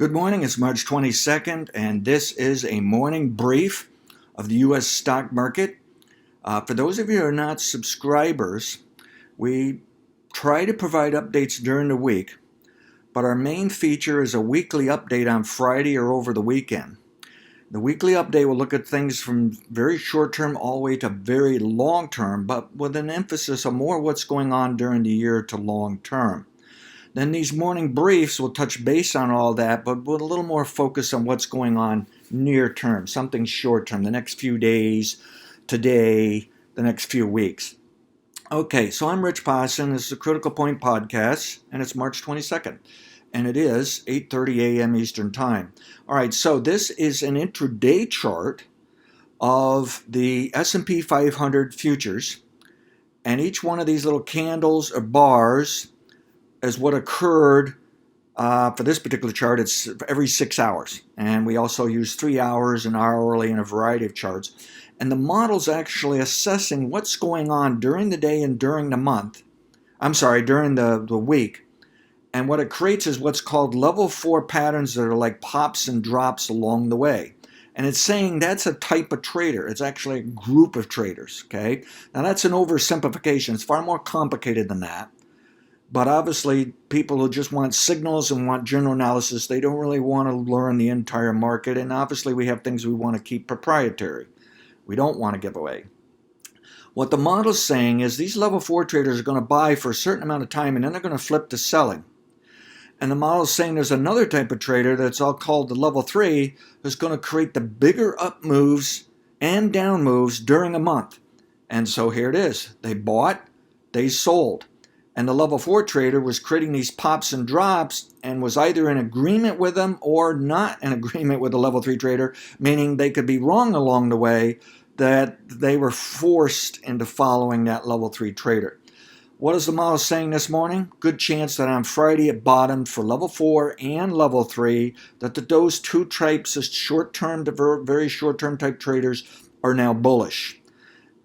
Good morning, it's March 22nd, and this is a morning brief of the U.S. stock market. For those of you who are not subscribers, we try to provide updates during the week, but our main feature is a weekly update on Friday or over the weekend. The weekly update will look at things from very short term all the way to very long term, but with an emphasis on more what's going on during the year to long term. Then these morning briefs will touch base on all that, but with a little more focus on what's going on near term, something short term, the next few days, today, the next few weeks. Okay, so I'm Rich Posson. This is a Critical Point podcast, and it's March 22nd, and it is 8:30 a.m. Eastern Time. All right, so this is an intraday chart of the S&P 500 futures, and each one of these little candles or bars is what occurred for this particular chart. It's every 6 hours. And we also use 3 hours and hourly and a variety of charts. And the model's actually assessing what's going on during the day and during the month. During the week. And what it creates is what's called level 4 patterns that are like pops and drops along the way. And it's saying that's a type of trader. It's actually a group of traders. Okay. Now that's an oversimplification. It's far more complicated than that. But obviously, people who just want signals and want general analysis, they don't really want to learn the entire market. And obviously, we have things we want to keep proprietary. We don't want to give away. What the model's saying is these level 4 traders are going to buy for a certain amount of time, and then they're going to flip to selling. And the model's saying there's another type of trader that's all called the level 3 who's going to create the bigger up moves and down moves during a month. And so here it is. They bought, they sold. And the level 4 trader was creating these pops and drops and was either in agreement with them or not in agreement with the level 3 trader, meaning they could be wrong along the way, that they were forced into following that level 3 trader. What is the model saying this morning? Good chance that on Friday it bottomed for level 4 and level 3, that those two types of short-term to very short-term type traders are now bullish.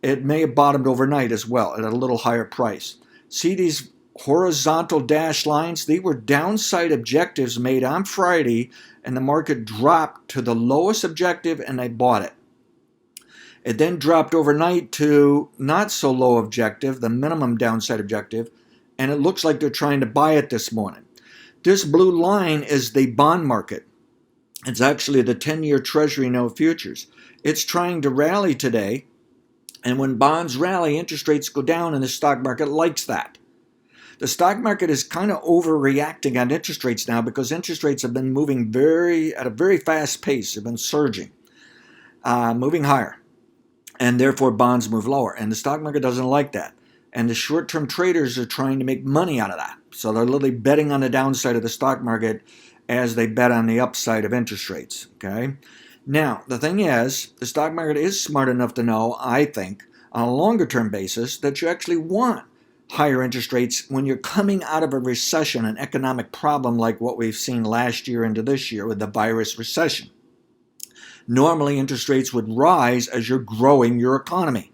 It may have bottomed overnight as well at a little higher price. See these horizontal dashed lines? They were downside objectives made on Friday, and the market dropped to the lowest objective, and they bought it. It then dropped overnight to not so low objective, the minimum downside objective, and it looks like they're trying to buy it this morning. This blue line is the bond market. It's actually the 10-year Treasury note futures. It's trying to rally today. And when bonds rally, interest rates go down, and the stock market likes that. The stock market is kind of overreacting on interest rates now because interest rates have been moving at a very fast pace. They've been surging, moving higher, and therefore bonds move lower. And the stock market doesn't like that. And the short-term traders are trying to make money out of that. So they're literally betting on the downside of the stock market as they bet on the upside of interest rates. Okay. Now, the thing is, the stock market is smart enough to know, I think, on a longer-term basis, that you actually want higher interest rates when you're coming out of a recession, an economic problem like what we've seen last year into this year with the virus recession. Normally, interest rates would rise as you're growing your economy,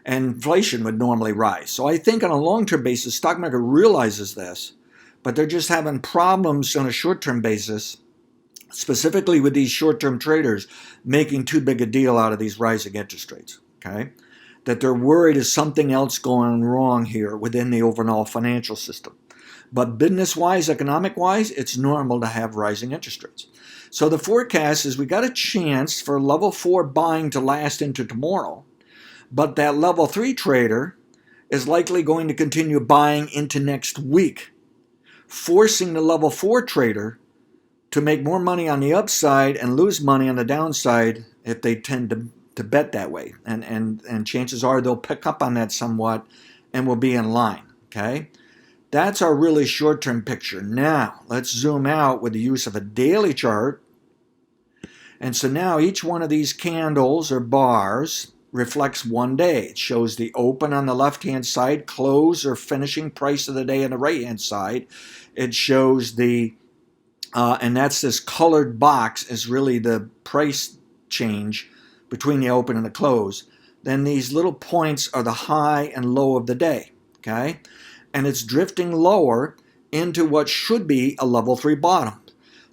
and inflation would normally rise. So I think on a long-term basis, the stock market realizes this, but they're just having problems on a short-term basis, specifically with these short-term traders making too big a deal out of these rising interest rates, okay? That they're worried is something else going wrong here within the overall financial system. But business-wise, economic-wise, it's normal to have rising interest rates. So the forecast is we got a chance for level 4 buying to last into tomorrow, but that level 3 trader is likely going to continue buying into next week, forcing the level 4 trader to make more money on the upside and lose money on the downside if they tend to bet that way. And chances are they'll pick up on that somewhat and will be in line, okay? That's our really short-term picture. Now, let's zoom out with the use of a daily chart. And so now each one of these candles or bars reflects one day. It shows the open on the left-hand side, close or finishing price of the day on the right-hand side. It shows the and that's this colored box is really the price change between the open and the close. Then these little points are the high and low of the day, okay? And it's drifting lower into what should be a level 3 bottom.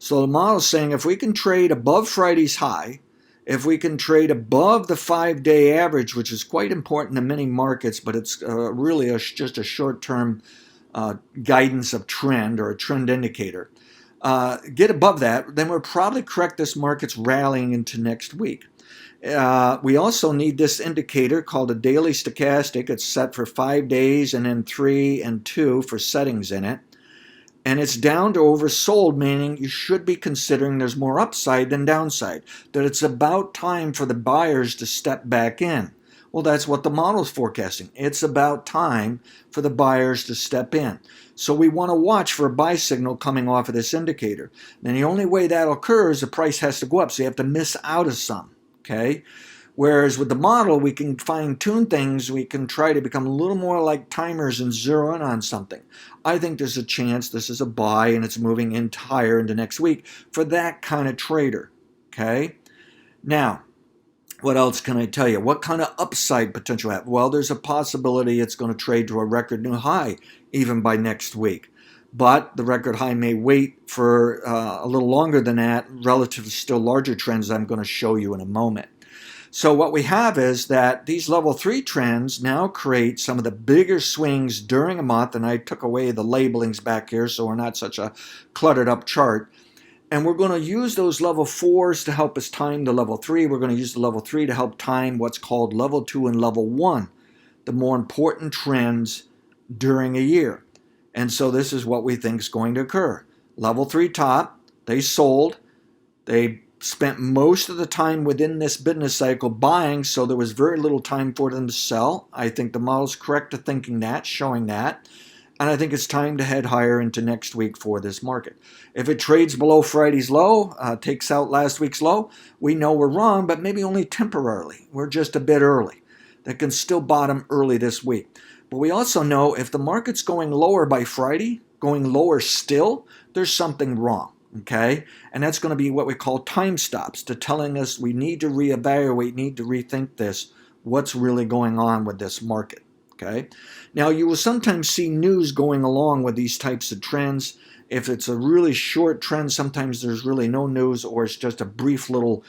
So the model's saying if we can trade above Friday's high, if we can trade above the 5-day average, which is quite important in many markets, but it's really just a short-term guidance of trend or a trend indicator, get above that, then we're probably correct this market's rallying into next week. We also need this indicator called a daily stochastic. It's set for 5 days and then 3 and 2 for settings in it. And it's down to oversold, meaning you should be considering there's more upside than downside, that it's about time for the buyers to step back in. Well, that's what the model's forecasting. It's about time for the buyers to step in. So we want to watch for a buy signal coming off of this indicator. And the only way that'll occur is the price has to go up, so you have to miss out of some, okay? Whereas with the model, we can fine-tune things. We can try to become a little more like timers and zero in on something. I think there's a chance this is a buy and it's moving in higher into next week for that kind of trader, okay? Now, what else can I tell you? What kind of upside potential have? Well, there's a possibility it's going to trade to a record new high even by next week. But the record high may wait for a little longer than that relative to still larger trends I'm going to show you in a moment. So what we have is that these level 3 trends now create some of the bigger swings during a month, and I took away the labelings back here so we're not such a cluttered up chart. And we're going to use those level 4s to help us time the level 3. We're going to use the level 3 to help time what's called level 2 and level 1, the more important trends during a year. And so this is what we think is going to occur. Level 3 top, they sold, they spent most of the time within this business cycle buying, so there was very little time for them to sell. I think the model's correct to thinking that, showing that. And I think it's time to head higher into next week for this market. If it trades below Friday's low, takes out last week's low, we know we're wrong, but maybe only temporarily. We're just a bit early. That can still bottom early this week. But we also know if the market's going lower by Friday, going lower still, there's something wrong. Okay, and that's going to be what we call time stops, to telling us we need to reevaluate, need to rethink this, what's really going on with this market. Okay, now you will sometimes see news going along with these types of trends. If it's a really short trend, sometimes there's really no news, or it's just a brief little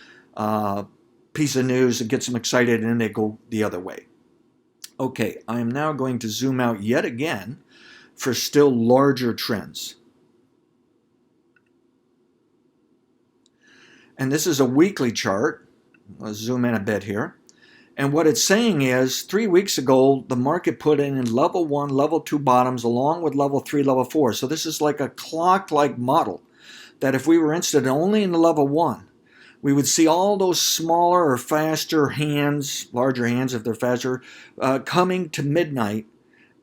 piece of news that gets them excited and then they go the other way. Okay, I am now going to zoom out yet again for still larger trends. And this is a weekly chart. Let's zoom in a bit here. And what it's saying is 3 weeks ago, the market put in level 1, level 2 bottoms along with level 3, level 4. So this is like a clock-like model that if we were interested only in the level 1, we would see all those smaller or faster hands, larger hands if they're faster, coming to midnight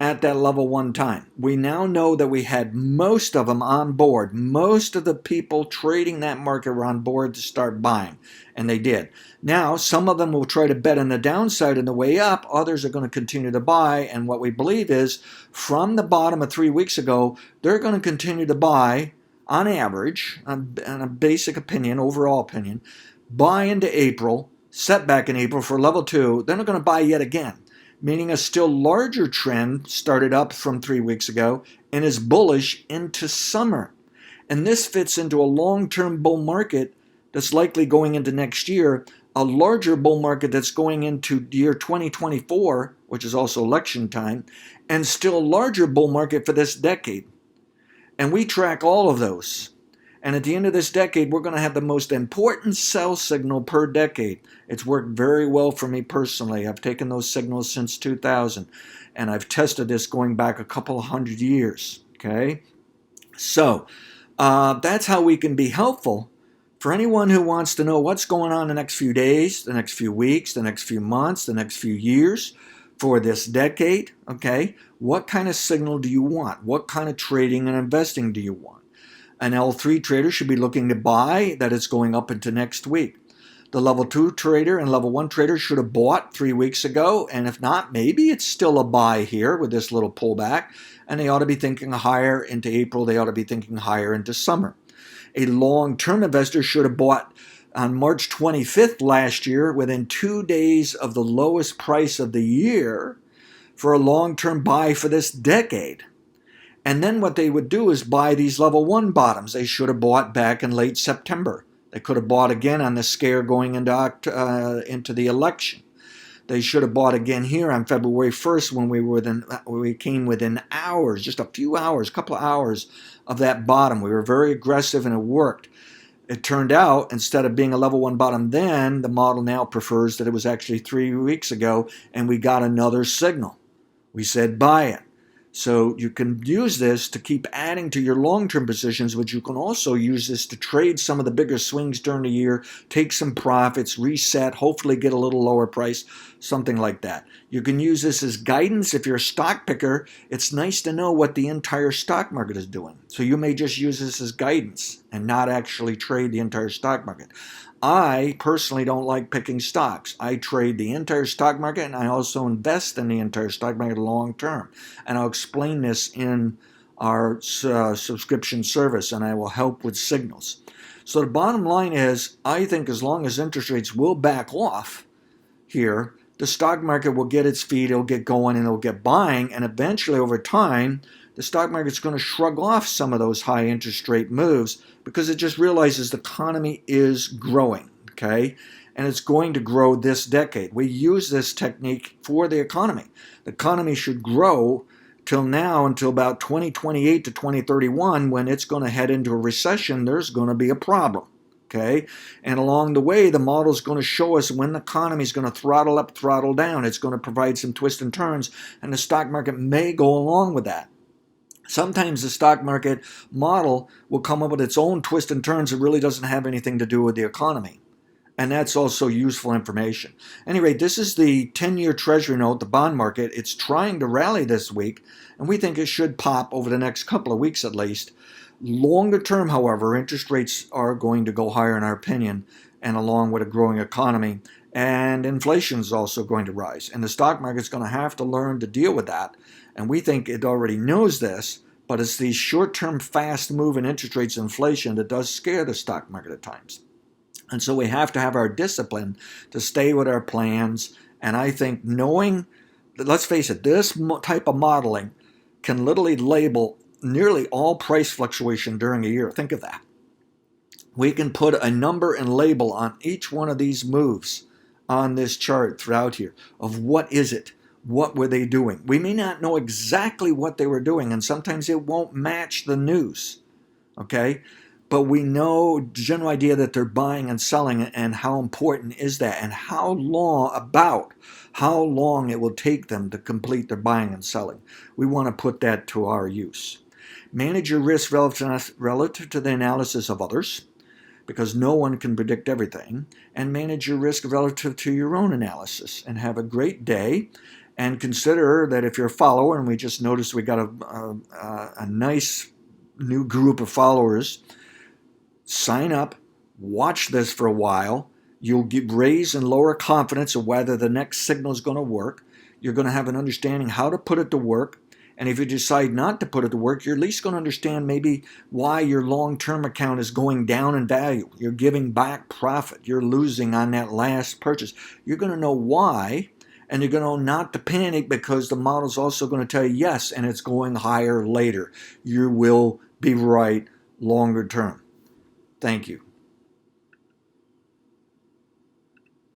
at that level 1 time. We now know that we had most of them on board. Most of the people trading that market were on board to start buying, and they did. Now, some of them will try to bet on the downside and the way up. Others are going to continue to buy, and what we believe is from the bottom of 3 weeks ago, they're going to continue to buy on average, on a basic opinion, overall opinion, buy into April, setback in April for level 2, then they're going to buy yet again, meaning a still larger trend started up from 3 weeks ago and is bullish into summer. And this fits into a long-term bull market that's likely going into next year, a larger bull market that's going into year 2024, which is also election time, and still a larger bull market for this decade. And we track all of those. And at the end of this decade, we're going to have the most important sell signal per decade. It's worked very well for me personally. I've taken those signals since 2000, and I've tested this going back a couple of hundred years. Okay, so that's how we can be helpful for anyone who wants to know what's going on the next few days, the next few weeks, the next few months, the next few years for this decade. Okay, what kind of signal do you want? What kind of trading and investing do you want? An L3 trader should be looking to buy that it's going up into next week. The level 2 trader and level 1 trader should have bought 3 weeks ago, and if not, maybe it's still a buy here with this little pullback, and they ought to be thinking higher into April. They ought to be thinking higher into summer. A long-term investor should have bought on March 25th last year within 2 days of the lowest price of the year for a long-term buy for this decade. And then what they would do is buy these level 1 bottoms. They should have bought back in late September. They could have bought again on the scare going into the election. They should have bought again here on February 1st when we came within hours, just a few hours, a couple of hours of that bottom. We were very aggressive and it worked. It turned out, instead of being a level 1 bottom then, the model now prefers that it was actually 3 weeks ago, and we got another signal. We said buy it. So you can use this to keep adding to your long-term positions, but you can also use this to trade some of the bigger swings during the year, take some profits, reset, hopefully get a little lower price, something like that. You can use this as guidance. If you're a stock picker, it's nice to know what the entire stock market is doing. So you may just use this as guidance and not actually trade the entire stock market. I personally don't like picking stocks. I trade the entire stock market, and I also invest in the entire stock market long term. And I'll explain this in our subscription service, and I will help with signals. So the bottom line is, I think as long as interest rates will back off here, the stock market will get its feet, it'll get going, and it'll get buying, and eventually over time, the stock market's going to shrug off some of those high interest rate moves because it just realizes the economy is growing, okay? And it's going to grow this decade. We use this technique for the economy. The economy should grow until about 2028 to 2031, when it's going to head into a recession. There's going to be a problem. Okay, and along the way, the model is going to show us when the economy is going to throttle up, throttle down. It's going to provide some twists and turns, and the stock market may go along with that. Sometimes the stock market model will come up with its own twists and turns that really doesn't have anything to do with the economy. And that's also useful information. Anyway, this is the 10-year Treasury note, the bond market. It's trying to rally this week, and we think it should pop over the next couple of weeks at least. Longer term, however, interest rates are going to go higher in our opinion, and along with a growing economy, and inflation is also going to rise. And the stock market's going to have to learn to deal with that. And we think it already knows this, but it's these short-term fast move in interest rates and inflation that does scare the stock market at times. And so we have to have our discipline to stay with our plans. And I think knowing, let's face it, this type of modeling can literally label nearly all price fluctuation during a year. Think of that. We can put a number and label on each one of these moves on this chart throughout here of what is it, what were they doing. We may not know exactly what they were doing, and sometimes it won't match the news, okay? But we know the general idea that they're buying and selling, and how important is that, and how long it will take them to complete their buying and selling. We want to put that to our use. Manage your risk relative to the analysis of others, because no one can predict everything, and manage your risk relative to your own analysis. And have a great day, and consider that if you're a follower, and we just noticed we got a nice new group of followers, sign up, watch this for a while. You'll raise and lower confidence of whether the next signal is going to work. You're going to have an understanding how to put it to work. And if you decide not to put it to work, you're at least going to understand maybe why your long-term account is going down in value. You're giving back profit. You're losing on that last purchase. You're going to know why, and you're going to know not to panic, because the model's also going to tell you yes, and it's going higher later. You will be right longer term. Thank you.